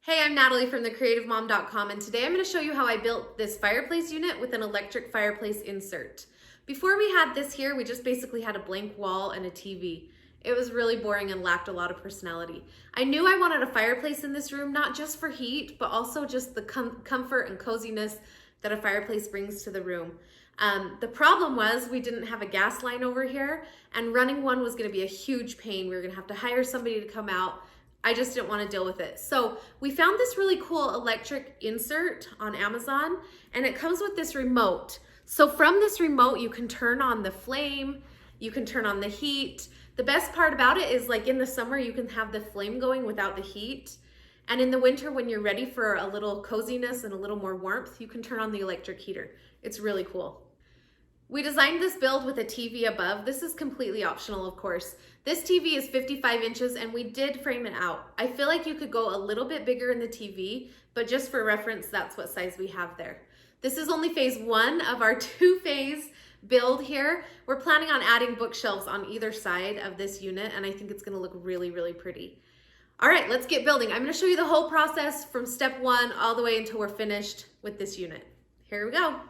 Hey, I'm Natalie from thecreativemom.com, and today I'm going to show you how I built this fireplace unit with an electric fireplace insert. Before we had this here, we just basically had a blank wall and a TV. It was really boring and lacked a lot of personality. I knew I wanted a fireplace in this room, not just for heat, but also just the comfort and coziness that a fireplace brings to the room. The problem was we didn't have a gas line over here, and running one was going to be a huge pain. We were going to have to hire somebody to come out. I just didn't want to deal with it. So we found this really cool electric insert on Amazon, and it comes with this remote. So from this remote, you can turn on the flame, you can turn on the heat. The best part about it is, like, in the summer, you can have the flame going without the heat. And in the winter, when you're ready for a little coziness and a little more warmth, you can turn on the electric heater. It's really cool. We designed this build with a TV above. This is completely optional, of course. This TV is 55 inches and we did frame it out. I feel like you could go a little bit bigger in the TV, but just for reference, that's what size we have there. This is only phase one of our two-phase build here. We're planning on adding bookshelves on either side of this unit, and I think it's gonna look really, really pretty. All right, let's get building. I'm gonna show you the whole process from step one all the way until we're finished with this unit. Here we go.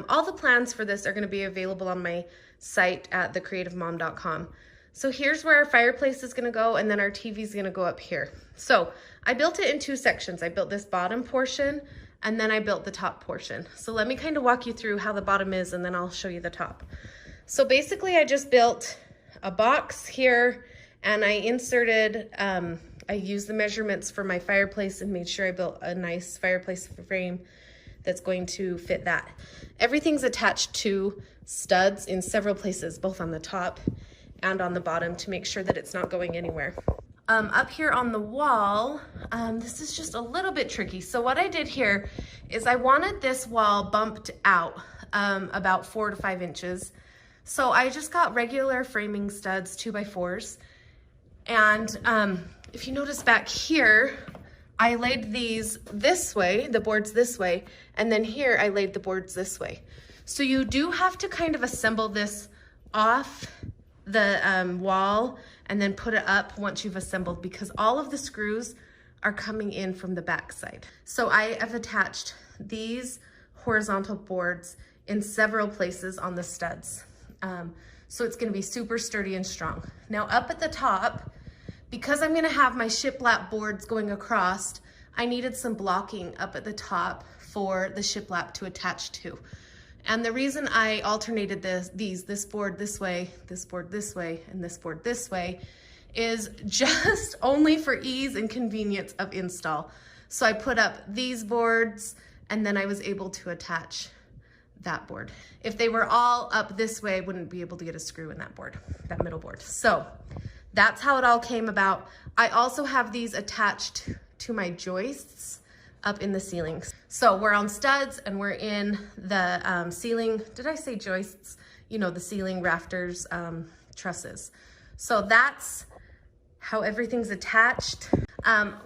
All the plans for this are going to be available on my site at thecreativemom.com. So here's where our fireplace is going to go, and then our TV is going to go up here. So I built it in two sections. I built this bottom portion, and then I built the top portion. So let me kind of walk you through how the bottom is, and then I'll show you the top. So basically I just built a box here, and I inserted, I used the measurements for my fireplace and made sure I built a nice fireplace frame that's going to fit that. Everything's attached to studs in several places, both on the top and on the bottom, to make sure that it's not going anywhere. Up here on the wall, this is just a little bit tricky. So what I did here is I wanted this wall bumped out about 4 to 5 inches. So I just got regular framing studs, 2x4s. And if you notice back here, I laid these this way, the boards this way, and then here I laid the boards this way. So you do have to kind of assemble this off the wall and then put it up once you've assembled, because all of the screws are coming in from the back side. So I have attached these horizontal boards in several places on the studs. So it's gonna be super sturdy and strong. Now up at the top, because I'm gonna have my shiplap boards going across, I needed some blocking up at the top for the shiplap to attach to. And the reason I alternated this board this way, this board this way, and this board this way is just only for ease and convenience of install. So I put up these boards, and then I was able to attach that board. If they were all up this way, I wouldn't be able to get a screw in that board, that middle board. So that's how it all came about. I also have these attached to my joists up in the ceilings. So we're on studs and we're in the ceiling, did I say joists? You know, the ceiling rafters, trusses. So that's how everything's attached.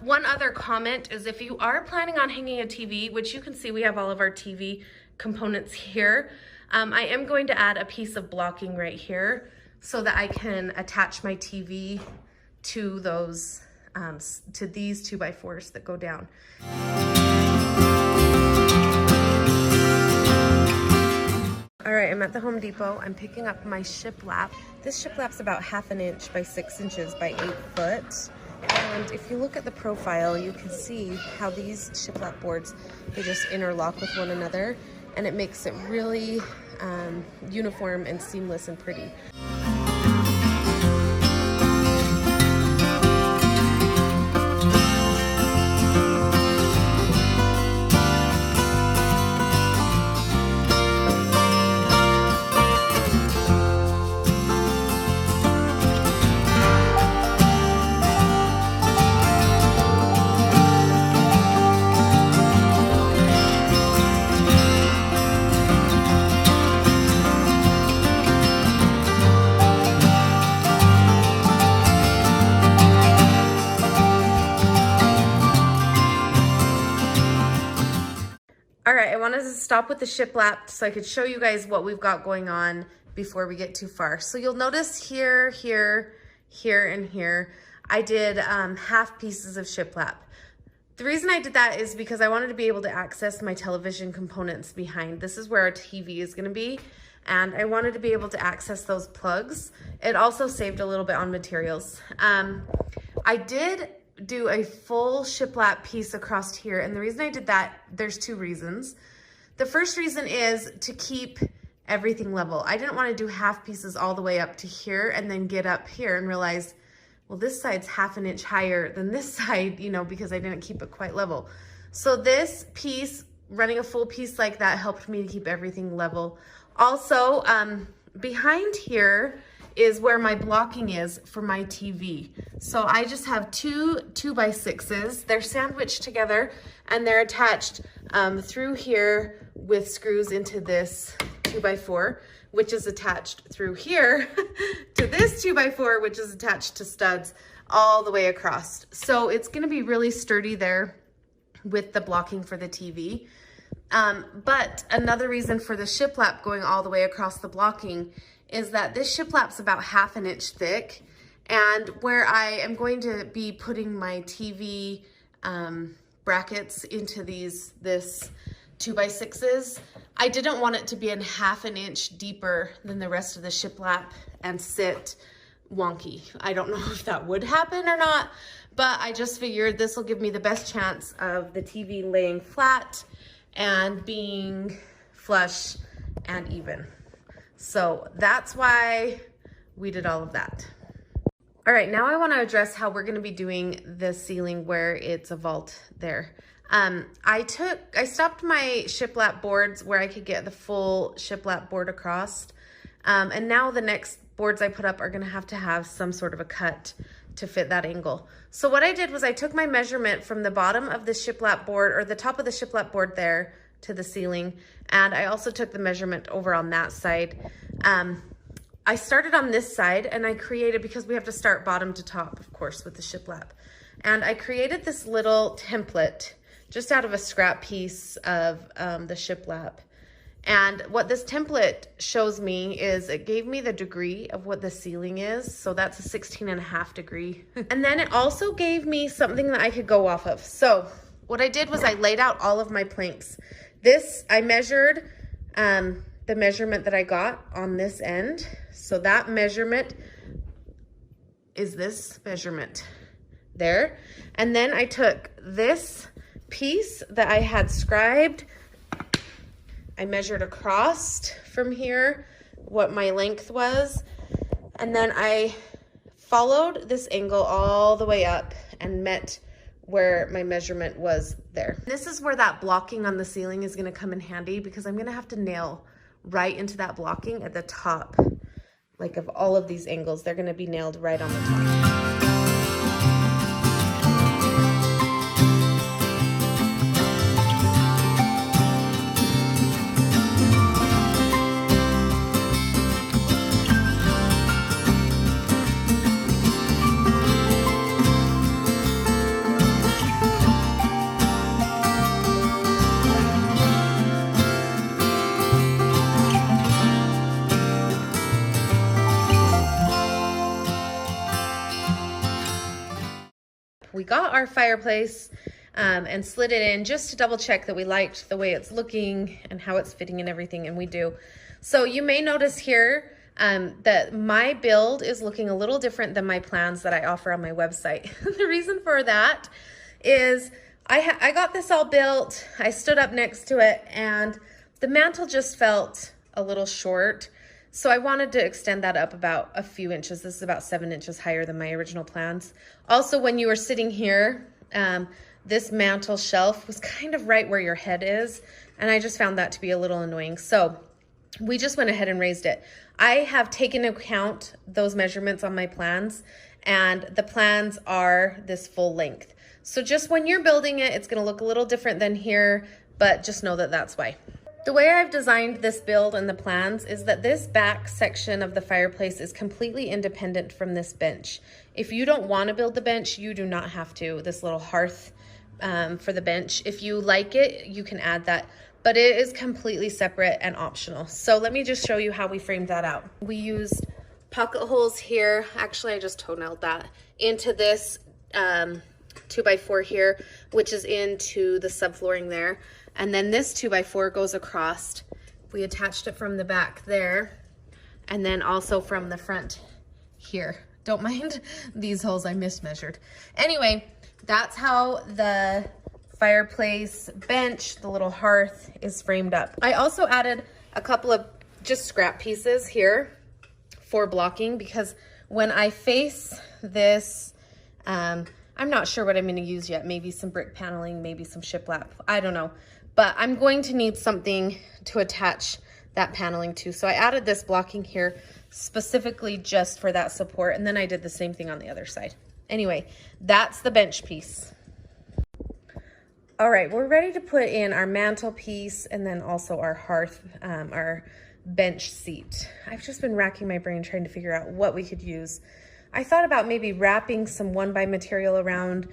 One other comment is, if you are planning on hanging a TV, which you can see we have all of our TV components here, I am going to add a piece of blocking right here so that I can attach my TV to those, to these 2x4s that go down. All right, I'm at the Home Depot. I'm picking up my shiplap. This shiplap's about 1/2 inch by 6 inches by 8 foot. And if you look at the profile, you can see how these shiplap boards, they just interlock with one another, and it makes it really uniform and seamless and pretty. All right, I wanted to stop with the shiplap so I could show you guys what we've got going on before we get too far. So you'll notice here, here, here, and here, I did half pieces of shiplap. The reason I did that is because I wanted to be able to access my television components behind. This is where our TV is gonna be, and I wanted to be able to access those plugs. It also saved a little bit on materials. I did do a full shiplap piece across here, and the reason I did that, there's 2 reasons. The first reason is to keep everything level. I didn't want to do half pieces all the way up to here and then get up here and realize, well, this side's 1/2 inch higher than this side, you know, because I didn't keep it quite level. So this piece, running a full piece like that, helped me to keep everything level. Also, behind here is where my blocking is for my TV. So I just have 2 2x6s. They're sandwiched together and they're attached through here with screws into this 2x4, which is attached through here to this 2x4, which is attached to studs all the way across. So it's gonna be really sturdy there with the blocking for the TV. But another reason for the shiplap going all the way across the blocking is that this shiplap's about 1/2 inch thick, and where I am going to be putting my TV brackets into this 2x6s, I didn't want it to be 1/2 inch deeper than the rest of the shiplap and sit wonky. I don't know if that would happen or not, but I just figured this will give me the best chance of the TV laying flat and being flush and even. So that's why we did all of that. All right, now I want to address how we're going to be doing the ceiling where it's a vault there. I stopped my shiplap boards where I could get the full shiplap board across. And now the next boards I put up are going to have some sort of a cut to fit that angle. So what I did was I took my measurement from the bottom of the shiplap board, or the top of the shiplap board there, to the ceiling, and I also took the measurement over on that side. I started on this side and I created, because we have to start bottom to top, of course, with the shiplap, and I created this little template just out of a scrap piece of the shiplap. And what this template shows me is it gave me the degree of what the ceiling is. So that's a 16.5 degree. And then it also gave me something that I could go off of. So what I did was I laid out all of my planks. This, I measured the measurement that I got on this end. So that measurement is this measurement there. And then I took this piece that I had scribed, I measured across from here what my length was, and then I followed this angle all the way up and met where my measurement was there. This is where that blocking on the ceiling is going to come in handy, because I'm going to have to nail right into that blocking at the top, like of all of these angles. They're going to be nailed right on the top. We got our fireplace and slid it in just to double check that we liked the way it's looking and how it's fitting and everything, and we do. So you may notice here that my build is looking a little different than my plans that I offer on my website. The reason for that is I got this all built, I stood up next to it, and the mantle just felt a little short. So I wanted to extend that up about a few inches. This is about 7 inches higher than my original plans. Also, when you were sitting here, this mantle shelf was kind of right where your head is, and I just found that to be a little annoying. So we just went ahead and raised it. I have taken into account those measurements on my plans, and the plans are this full length. So just when you're building it, it's gonna look a little different than here, but just know that that's why. The way I've designed this build and the plans is that this back section of the fireplace is completely independent from this bench. If you don't want to build the bench, you do not have to. This little hearth for the bench. If you like it, you can add that, but it is completely separate and optional. So let me just show you how we framed that out. We used pocket holes here. Actually, I just toe-nailed that into this 2x4 here, which is into the subflooring there. And then this 2x4 goes across. We attached it from the back there, and then also from the front here. Don't mind these holes, I mismeasured. Anyway, that's how the fireplace bench, the little hearth, is framed up. I also added a couple of just scrap pieces here for blocking, because when I face this, I'm not sure what I'm going to use yet. Maybe some brick paneling, maybe some shiplap. I don't know. But I'm going to need something to attach that paneling to. So I added this blocking here specifically just for that support. And then I did the same thing on the other side. Anyway, that's the bench piece. All right, we're ready to put in our mantelpiece and then also our hearth, our bench seat. I've just been racking my brain trying to figure out what we could use. I thought about maybe wrapping some 1x material around.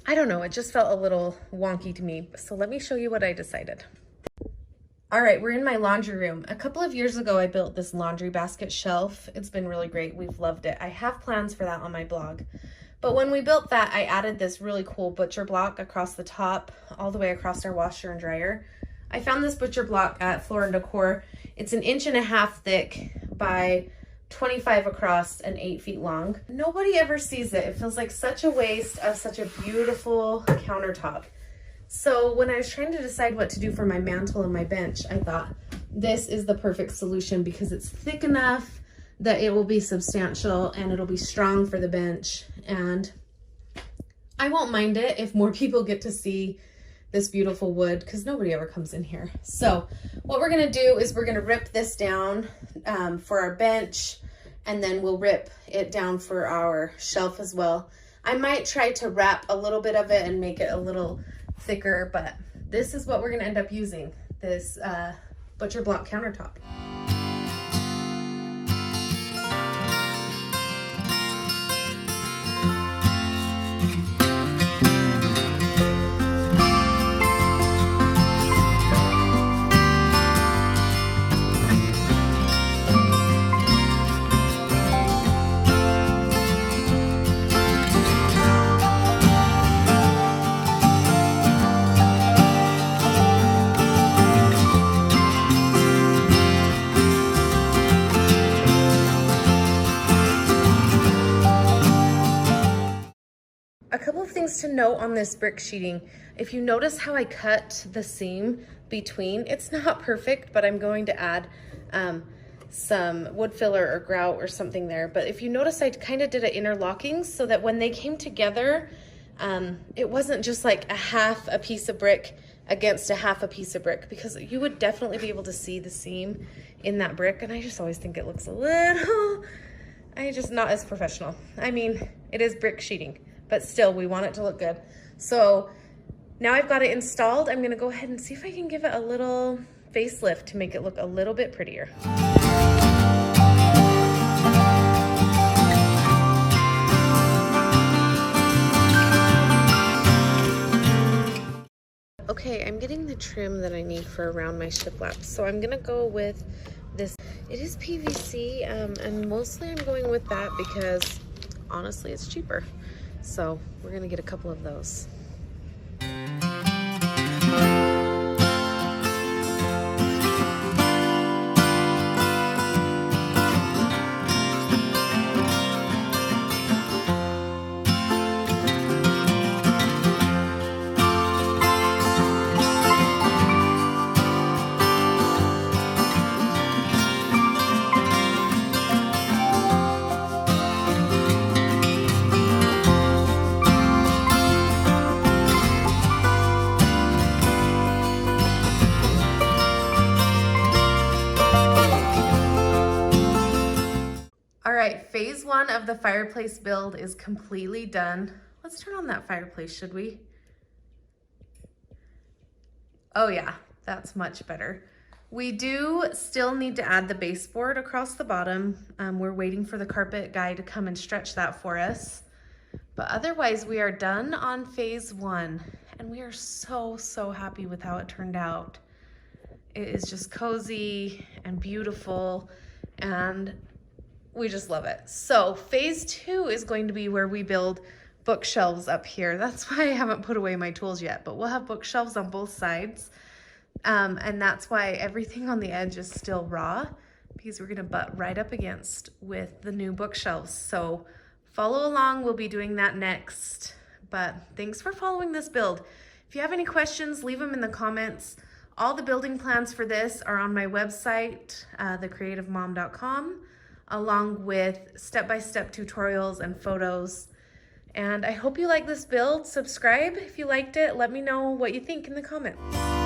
I don't know, it just felt a little wonky to me. So let me show you what I decided. All right, we're in my laundry room. A couple of years ago, I built this laundry basket shelf. It's been really great. We've loved it. I have plans for that on my blog. But when we built that, I added this really cool butcher block across the top, all the way across our washer and dryer. I found this butcher block at Floor & Decor. It's 1.5 inches thick by 25 across and 8 feet long. Nobody ever sees it. It feels like such a waste of such a beautiful countertop. So when I was trying to decide what to do for my mantle and my bench, I thought this is the perfect solution because it's thick enough that it will be substantial and it'll be strong for the bench. And I won't mind it if more people get to see this beautiful wood, because nobody ever comes in here. So what we're gonna do is we're gonna rip this down for our bench, and then we'll rip it down for our shelf as well. I might try to wrap a little bit of it and make it a little thicker, but this is what we're gonna end up using, this butcher block countertop. A couple of things to note on this brick sheeting. If you notice how I cut the seam between, it's not perfect, but I'm going to add some wood filler or grout or something there. But if you notice, I kind of did an interlocking so that when they came together, it wasn't just like a piece of brick against a piece of brick, because you would definitely be able to see the seam in that brick. And I just always think it looks a little, not as professional. I mean, it is brick sheeting, but still we want it to look good. So now I've got it installed. I'm gonna go ahead and see if I can give it a little facelift to make it look a little bit prettier. Okay, I'm getting the trim that I need for around my shiplap. So I'm gonna go with this. It is PVC, and mostly I'm going with that because honestly it's cheaper. So we're gonna get a couple of those. phase 1 of the fireplace build is completely done. Let's turn on that fireplace, should we? Oh yeah, that's much better. We do still need to add the baseboard across the bottom. We're waiting for the carpet guy to come and stretch that for us. But otherwise, we are done on phase 1, and we are so, so happy with how it turned out. It is just cozy and beautiful, and we just love it. So phase 2 is going to be where we build bookshelves up here. That's why I haven't put away my tools yet, but we'll have bookshelves on both sides. And that's why everything on the edge is still raw, because we're gonna butt right up against with the new bookshelves. So follow along, we'll be doing that next. But thanks for following this build. If you have any questions, leave them in the comments. All the building plans for this are on my website, thecreativemom.com, along with step-by-step tutorials and photos. And I hope you like this build. Subscribe if you liked it. Let me know what you think in the comments.